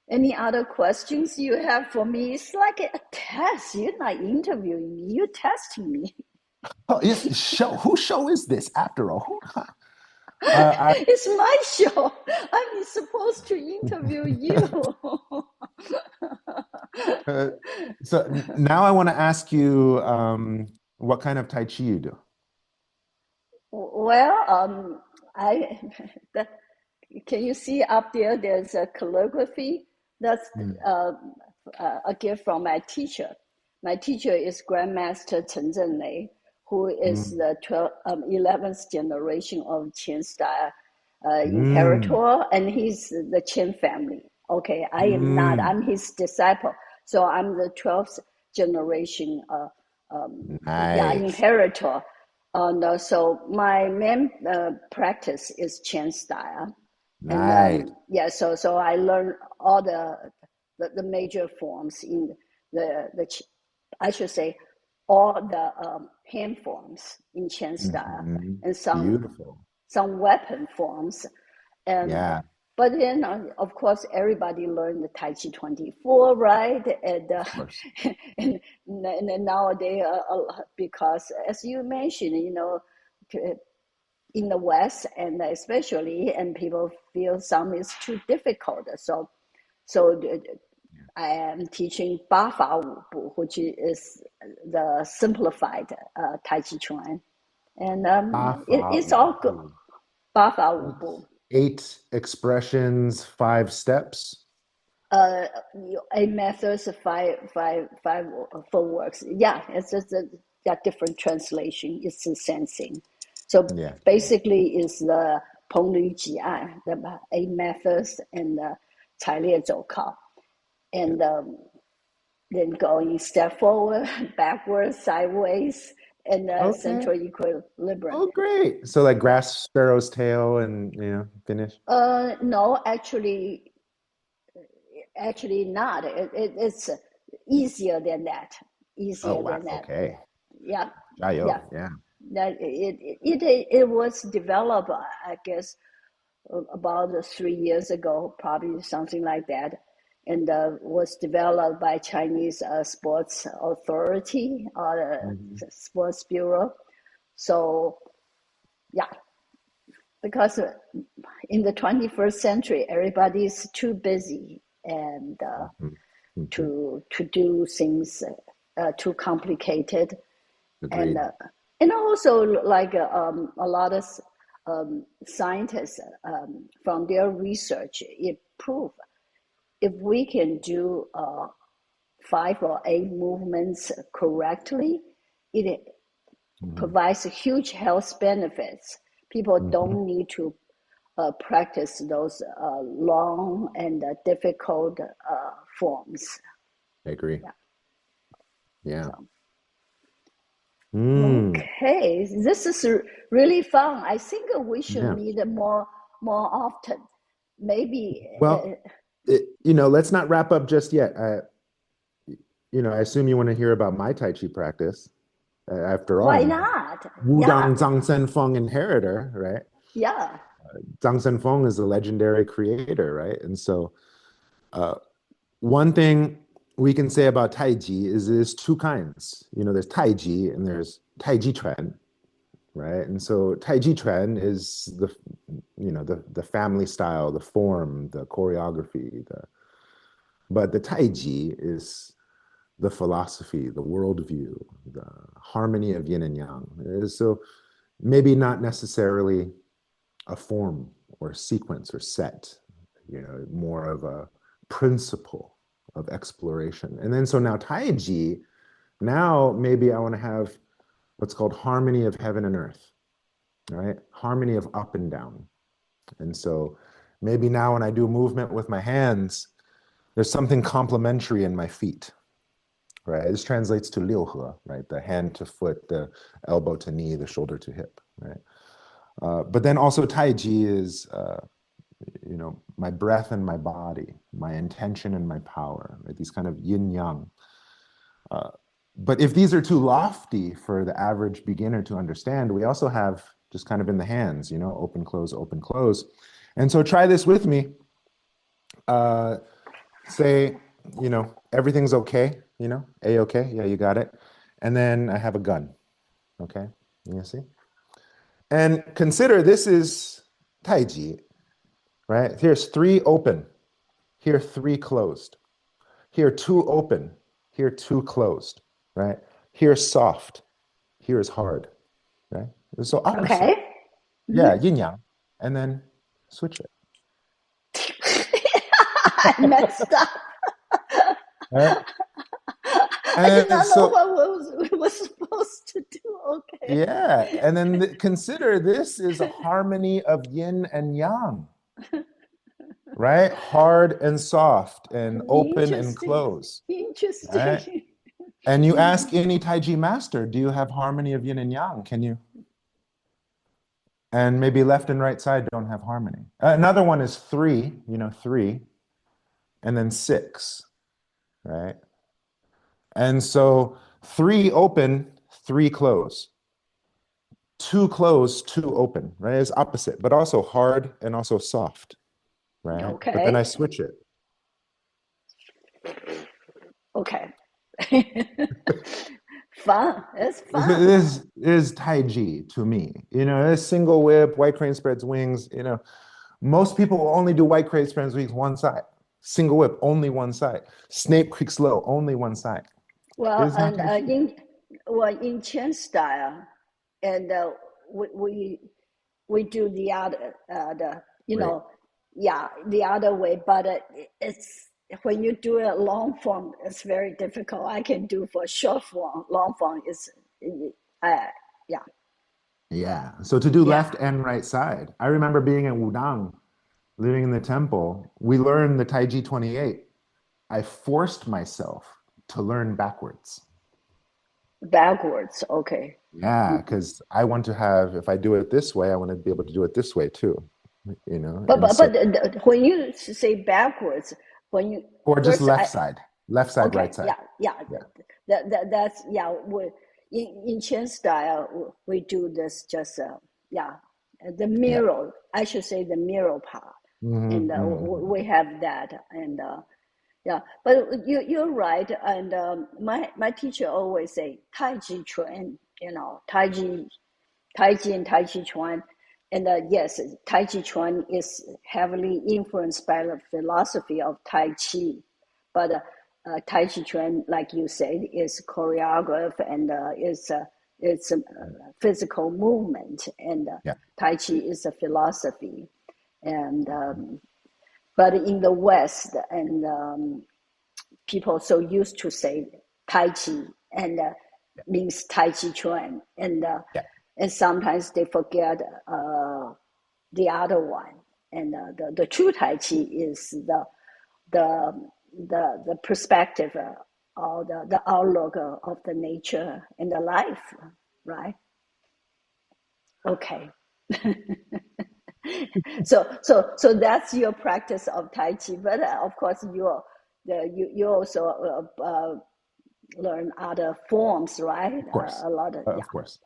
any other questions you have for me? It's like a test. You're not interviewing me, you're testing me. Oh, yes, show. Whose show is this after all? It's my show. I'm supposed to interview you. Uh, so now I want to ask you what kind of Tai Chi you do. Well, I the, can you see up there? There's a calligraphy. That's Mm. uh, a gift from my teacher. My teacher is Grandmaster Chen Zhenlei, who is Mm. the 11th generation of Qian style Mm. inheritor, and he's the Qian family. Okay, I am not. Mm. I'm his disciple, so I'm the 12th generation. Yeah, Nice. inheritor. And so my main practice is Qian style, and Nice. yeah, so I learned all the major forms in the I should say all the hand forms in Qian style, Mhm. and Beautiful. some weapon forms, and Yeah, but then of course everybody learned the Tai Chi 24, right? And of course. and nowadays because as you mentioned, in the West and especially, and people feel some is too difficult. So I am teaching 八法五步, which is the simplified Tai Chi Chuan, and it's all good. 八法五步. 八法五步, Eight expressions, five steps. uh, a methods of five footworks. Yeah, it's just a different translation. It's the same thing. So Yeah. basically, it's the 彭吕吉案, the eight methods, and 排列走靠, Yeah. and then going step forward, backwards, sideways, and Okay. central equilibrium. Oh, great. So like grass sparrow's tail and finish. No, actually not. It's easier than that. Oh, Easier wow. than that. Okay. Yeah, yeah. Jayo. Yeah. That it was developed, I guess, about 3 years ago, probably something like that, and was developed by Chinese sports authority or Mhm. sports bureau. So yeah, because in the 21st century, everybody is too busy and Mhm. Mhm. to do things too complicated, and Agreed. also like a lot of scientists from their research, it proved if we can do 5 or 8 movements correctly, it Mhm. provides huge health benefits. people Mhm. don't need to practice those long and difficult forms. I agree. Yeah. Yeah. So Mm. okay, this is really fun. I think we should Yeah. meet more often. Maybe Well, let's not wrap up just yet. I assume you want to hear about my Tai Chi practice. After all, why I'm not? Yeah, Wudang Zhang Feng inheritor, right? yeah. Zhang Feng is the legendary creator, right? And so, uh, one thing we can say about Tai Chi is there's two kinds. There's Tai Chi and there's Tai Chi Chuan, right? And so Tai Chi Chuan is the family style, the form, the choreography, but the Tai Chi is the philosophy, the worldview, the harmony of yin and yang. So maybe not necessarily a form or sequence or set, more of a principle of exploration. And then so now Taiji, now maybe I want to have what's called harmony of heaven and earth, right? Harmony of up and down. And so maybe now when I do movement with my hands, there's something complementary in my feet, right? This translates to liu he, right? The hand to foot, the elbow to knee, the shoulder to hip, right? But then also Tai Chi is, my breath and my body, my intention and my power, right? These kind of yin yang. But if these are too lofty for the average beginner to understand, we also have just kind of in the hands, open, close, open, close. And so try this with me. Say, everything's okay, A-okay, yeah, you got it. And then I have a gun, okay? You see? And consider this is Tai Chi, right? Here's 3 open, here 3 closed, here 2 open, here 2 closed, right? Here soft, here is hard, right? So opposite. Okay. Yeah, yin yang. And then switch it. I messed up. Right? I did And not know so, what was supposed to do. Okay. yeah. And then consider this is a harmony of yin and yang, right? Hard and soft and open and Interesting. close, right? Interesting. And you ask any Tai Chi master, do you have harmony of yin and yang? Can you? And maybe left and right side don't have harmony. Another one is 3, 3, and then 6, right? And so 3 open, 3 close. 2 close, 2 open, right? It's opposite, but also hard and also soft, right? But then I Okay. switch it. Okay. Fun. It's fun. This is Tai Chi to me. This single whip, white crane spreads wings. Most people will only do white crane spreads wings one side. Single whip, only one side. Snape creeks low, only one side. Well, This is not and Tai Chi. in Chen style, and we, we we do the other Right. yeah, the other way. But it's when you do a long form, it's very difficult. I can do for short form. Long form is uh, yeah, Yeah. So to do yeah. left and right side. I remember being in Wudang, living in the temple. We learned the Tai Chi 28. I forced myself to learn backwards. Backwards. Okay. Yeah, because I want to have, if I do it this way, I want to be able to do it this way too, But and so, when you say backwards, when you or just first I left side, okay, right side. yeah, yeah. Yeah, That's yeah. We in Chen style we do this just yeah, the yeah. mirror. I should say the mirror part, and Hmm. we have that, and yeah. But you're right, and my teacher always say Tai Chi Chuan, Tai Chi and Tai Chi Chuan. And yes, Tai Chi Chuan is heavily influenced by the philosophy of Tai Chi. But Tai Chi Chuan, like you said, is choreographed and it's a physical movement. And Yeah, Tai Chi is a philosophy. And but in the West, and people so used to say Tai Chi and means Tai Chi Chuan. And yeah. and sometimes they forget the other one. And the true Tai Chi is the the perspective or the outlook of the nature and the life, right? Okay. So that's your practice of Tai Chi, but of course you also learn other forms, right? Of course, A lot of, of yeah. course.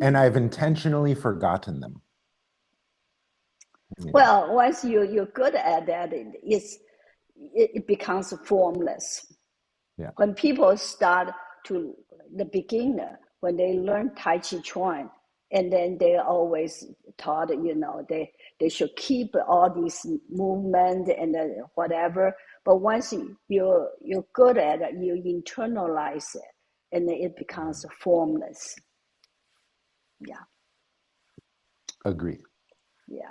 And I've intentionally forgotten them. Yeah. Well, once you're good at that, it becomes formless. Yeah. When people start to the beginner, when they learn Tai Chi Chuan, and then they always taught, they should keep all these movement and whatever. But once you're good at it, you internalize it, and then it becomes formless. Yeah, Agree. yeah.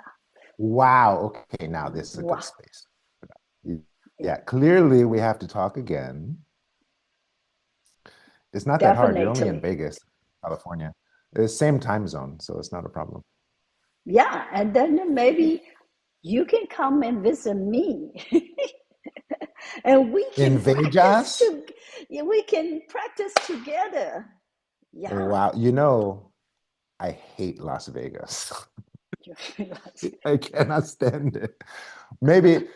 Wow. Okay, now this is a good Wow. space. Yeah, clearly we have to talk again. It's not that hard. You're only in Definitely. Vegas, California. It's the same time zone, so it's not a problem. Yeah, and then maybe you can come and visit me. And we In can practice Vegas? to we can practice together. Yeah. Wow. You know, I hate Las Vegas. I cannot stand it. Maybe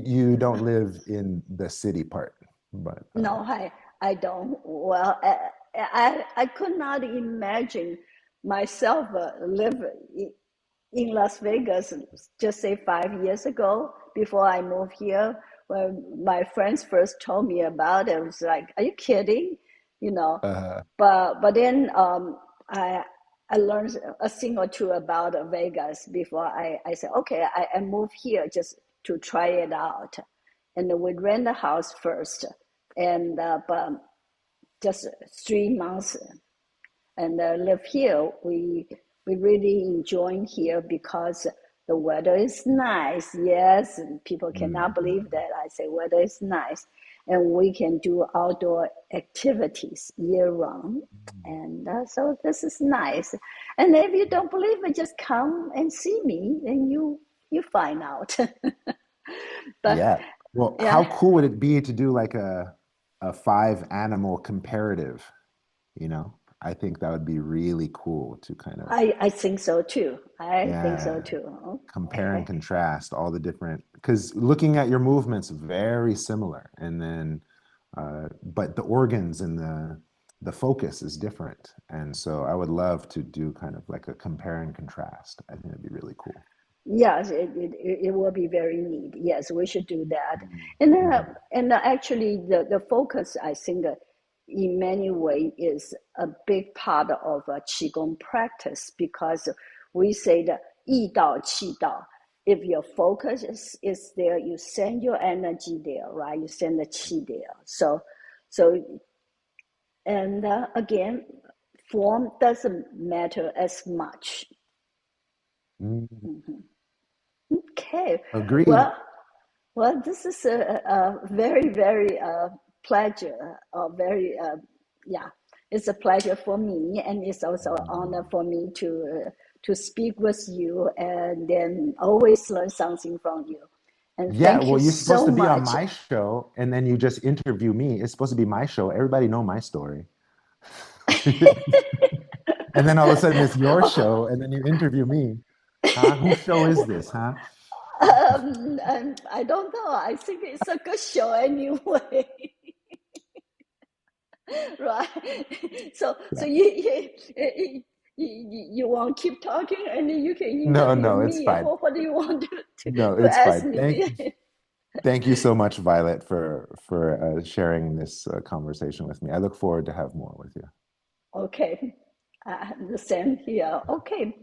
you don't live in the city part, but No, I don't. Well, I could not imagine myself live in Las Vegas, just say 5 years ago, before I moved here. When my friends first told me about it, I was like, "Are you kidding?" You know. uh, But then I learned a thing or two about Vegas before I said, okay, I moved here just to try it out, and we rent a house first, and but just 3 months and live here. We really enjoy here because the weather is nice. Yes, and people cannot mm, believe that I say weather is nice, and we can do outdoor activities year round. And so this is nice. And if you don't believe it, just come and see me, and you find out. But yeah. Well, how yeah, cool would it be to do like a five animal comparative, you know? I think that would be really cool to kind of, I think so too. I think so yeah, too. compare and Okay. contrast all the different, because looking at your movements very similar, and then but the organs and the focus is different. And so I would love to do kind of like a compare and contrast. I think it'd be really cool. Yes, it will be very neat. Yes, we should do that. And Mhm. actually, the focus, I think, in many ways, is a big part of qigong practice because we say that 易道, qi dao. If your focus is there, you send your energy there, right? You send the qi there. So and again, form doesn't matter as much. Mm, Mhm. Okay, agreed. well, well, this is a very, very pleasure, very, yeah, it's a pleasure for me, and it's also an honor for me to speak with you, and then always learn something from you. And Yeah, thank you well, you're supposed so to be on much. my show and then you just interview me. It's supposed to be my show. Everybody know my story. And then all of a sudden it's your show and then you interview me. Huh? Whose show is this, huh? And I don't know. I think it's a good show anyway. Right? So Yeah. you want to keep talking, and then you can No, interview no, it's me. fine. What do you want No, to it's ask fine. me? Thank you so much, Violet, for sharing this conversation with me. I look forward to have more with you. Okay, the same here. Okay,